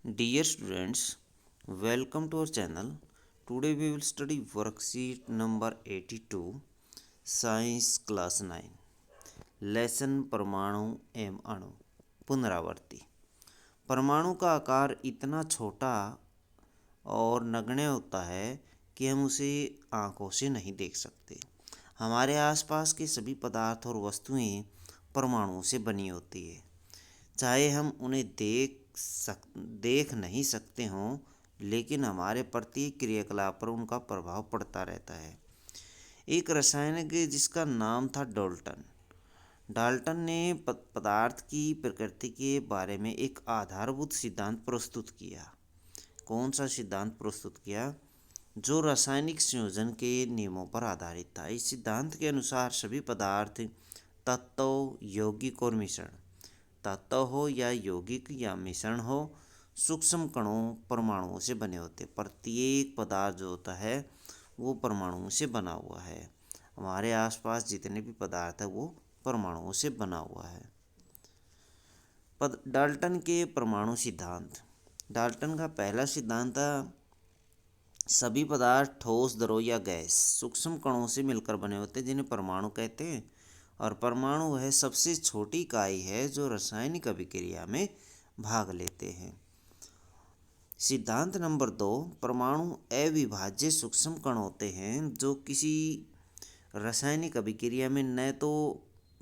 Dear students, welcome to our channel. Today we will study worksheet number 82, Science class 9, lesson परमाणु एवं अणु। पुनरावर्ती। परमाणु का आकार इतना छोटा और नगण्य होता है कि हम उसे आँखों से नहीं देख सकते। हमारे आसपास के सभी पदार्थ और वस्तुएं परमाणुओं से बनी होती है। चाहे हम उन्हें देख नहीं सकते हों, लेकिन हमारे प्रत्येक क्रियाकलाप पर उनका प्रभाव पड़ता रहता है। एक रसायनज्ञ जिसका नाम था डाल्टन ने पदार्थ की प्रकृति के बारे में एक आधारभूत सिद्धांत प्रस्तुत किया। कौन सा सिद्धांत प्रस्तुत किया? जो रासायनिक संयोजन के नियमों पर आधारित था। इस सिद्धांत के अनुसार सभी पदार्थ, तत्व, यौगिक और मिश्रण, तत्व हो या यौगिक या मिश्रण हो, सूक्ष्म कणों परमाणुओं से बने होते। प्रत्येक पदार्थ जो होता है वो परमाणुओं से बना हुआ है। हमारे आसपास जितने भी पदार्थ है वो परमाणुओं से बना हुआ है। डाल्टन के परमाणु सिद्धांत। डाल्टन का पहला सिद्धांत था सभी पदार्थ ठोस, द्रव या गैस सूक्ष्म कणों से मिलकर बने होते हैं, जिन्हें परमाणु कहते हैं। और परमाणु वह सबसे छोटी इकाई है जो रासायनिक अभिक्रिया में भाग लेते हैं। सिद्धांत नंबर 2, परमाणु अविभाज्य सूक्ष्म कण होते हैं जो किसी रासायनिक अभिक्रिया में न तो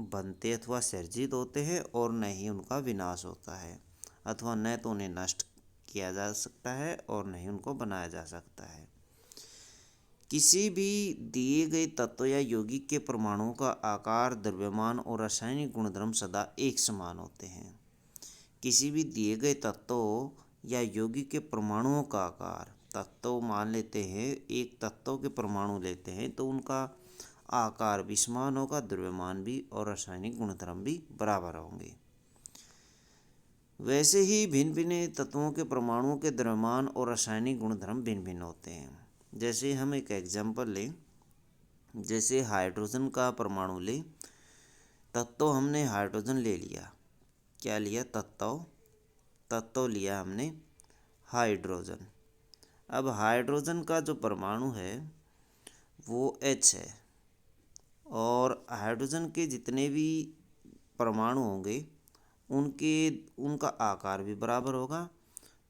बनते अथवा सर्जित होते हैं और न ही उनका विनाश होता है, अथवा न तो उन्हें नष्ट किया जा सकता है और न ही उनको बनाया जा सकता है। किसी भी दिए गए तत्व या यौगिक के परमाणुओं का आकार, द्रव्यमान और रासायनिक गुणधर्म सदा एक समान होते हैं। किसी भी दिए गए तत्व या यौगिक के परमाणुओं का आकार, तत्व मान लेते हैं, एक तत्व के परमाणु लेते हैं तो उनका आकार भी समान होगा, द्रव्यमान भी और रासायनिक गुणधर्म भी बराबर होंगे। वैसे ही भिन्न भिन्न तत्वों के परमाणुओं के द्रव्यमान और रासायनिक गुणधर्म भिन्न भिन्न होते हैं। जैसे हम एक एग्जाम्पल लें, जैसे हाइड्रोजन का परमाणु लें। तत्व हमने हाइड्रोजन ले लिया। क्या लिया? तत्व लिया हमने हाइड्रोजन। अब हाइड्रोजन का जो परमाणु है वो H है, और हाइड्रोजन के जितने भी परमाणु होंगे उनका आकार भी बराबर होगा,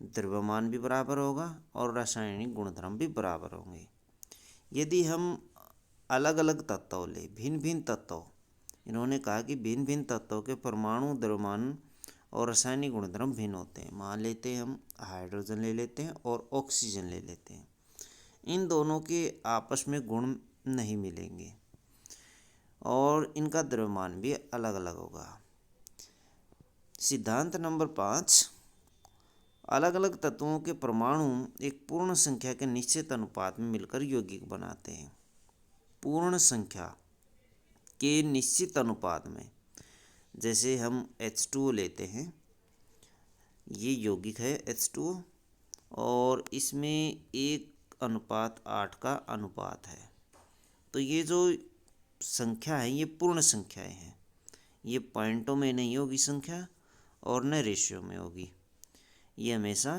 द्रव्यमान भी बराबर होगा और रासायनिक गुणधर्म भी बराबर होंगे। यदि हम अलग अलग तत्व लें, भिन्न भिन्न तत्व, इन्होंने कहा कि भिन्न भिन्न तत्वों के परमाणु, द्रव्यमान और रासायनिक गुणधर्म भिन्न होते हैं। मान लेते हैं हम हाइड्रोजन ले लेते हैं और ऑक्सीजन ले लेते हैं। इन दोनों के आपस में गुण नहीं मिलेंगे और इनका द्रव्यमान भी अलग अलग होगा। सिद्धांत नंबर 5, अलग अलग तत्वों के परमाणु एक पूर्ण संख्या के निश्चित अनुपात में मिलकर यौगिक बनाते हैं। पूर्ण संख्या के निश्चित अनुपात में, जैसे हम H2O लेते हैं, ये यौगिक है H2O और इसमें 1:8 का अनुपात है। तो ये जो संख्या है ये पूर्ण संख्याएं हैं। ये पॉइंटों में नहीं होगी संख्या और न रेशियो में होगी। ये हमेशा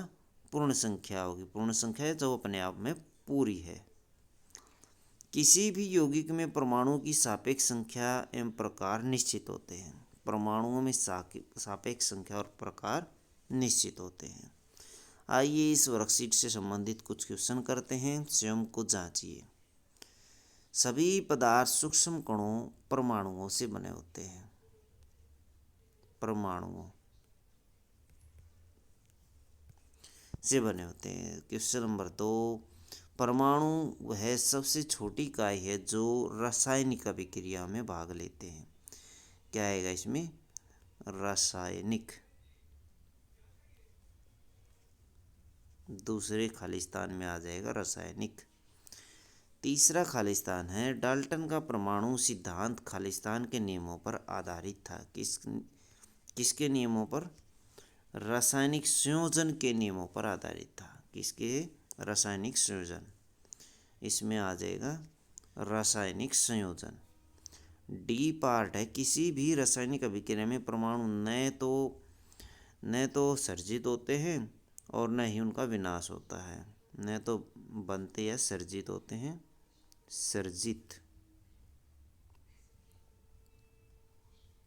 पूर्ण संख्या होगी। पूर्ण संख्या है जो अपने आप में पूरी है। किसी भी यौगिक में परमाणुओं की सापेक्ष संख्या एवं प्रकार निश्चित होते हैं। परमाणुओं में सापेक्ष संख्या और प्रकार निश्चित होते हैं। आइए इस वर्कशीट से संबंधित कुछ क्वेश्चन करते हैं, स्वयं को जांचिए। सभी पदार्थ सूक्ष्म कणों परमाणुओं से बने होते हैं। परमाणुओं से बने होते हैं। क्वेश्चन नंबर 2, परमाणु वह सबसे छोटी इकाई है जो रासायनिक अभिक्रिया में भाग लेते हैं। क्या आएगा इसमें? रासायनिक। दूसरे खालिस्तान में आ जाएगा रासायनिक। तीसरा खालिस्तान है डाल्टन का परमाणु सिद्धांत खालिस्तान के नियमों पर आधारित था। किसके नियमों पर? रासायनिक संयोजन के नियमों पर आधारित था। किसके? रासायनिक संयोजन। इसमें आ जाएगा रासायनिक संयोजन। डी पार्ट है, किसी भी रासायनिक अभिक्रिया में परमाणु न तो सर्जित होते हैं और न ही उनका विनाश होता है। न तो बनते या सर्जित होते हैं, सर्जित,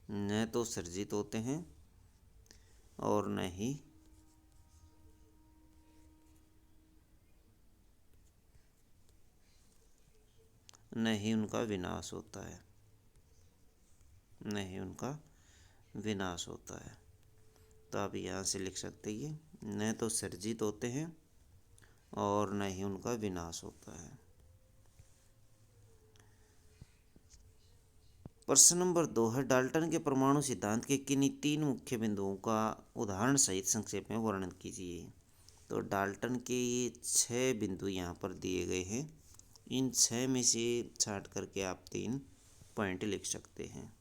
न तो सर्जित होते हैं और न ही उनका विनाश होता है, न ही उनका विनाश होता है। तो आप यहाँ से लिख सकते हैं ये, न तो सर्जित होते हैं और न ही उनका विनाश होता है। प्रश्न नंबर 2 है, डाल्टन के परमाणु सिद्धांत के किन्हीं 3 मुख्य बिंदुओं का उदाहरण सहित संक्षेप में वर्णन कीजिए। तो डाल्टन के ये 6 बिंदु यहाँ पर दिए गए हैं। इन 6 में से छांट करके आप 3 पॉइंट लिख सकते हैं।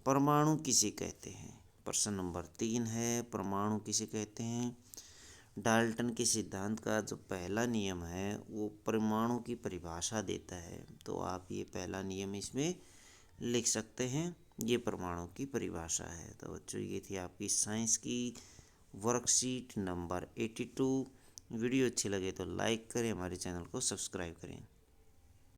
परमाणु किसे कहते हैं? प्रश्न नंबर 3 है, परमाणु किसे कहते हैं? डाल्टन के सिद्धांत का जो पहला नियम है वो परमाणु की परिभाषा देता है। तो आप ये पहला नियम इसमें लिख सकते हैं, ये परमाणु की परिभाषा है। तो बच्चों ये थी आपकी साइंस की वर्कशीट नंबर 82। वीडियो अच्छी लगे तो लाइक करें, हमारे चैनल को सब्सक्राइब करें।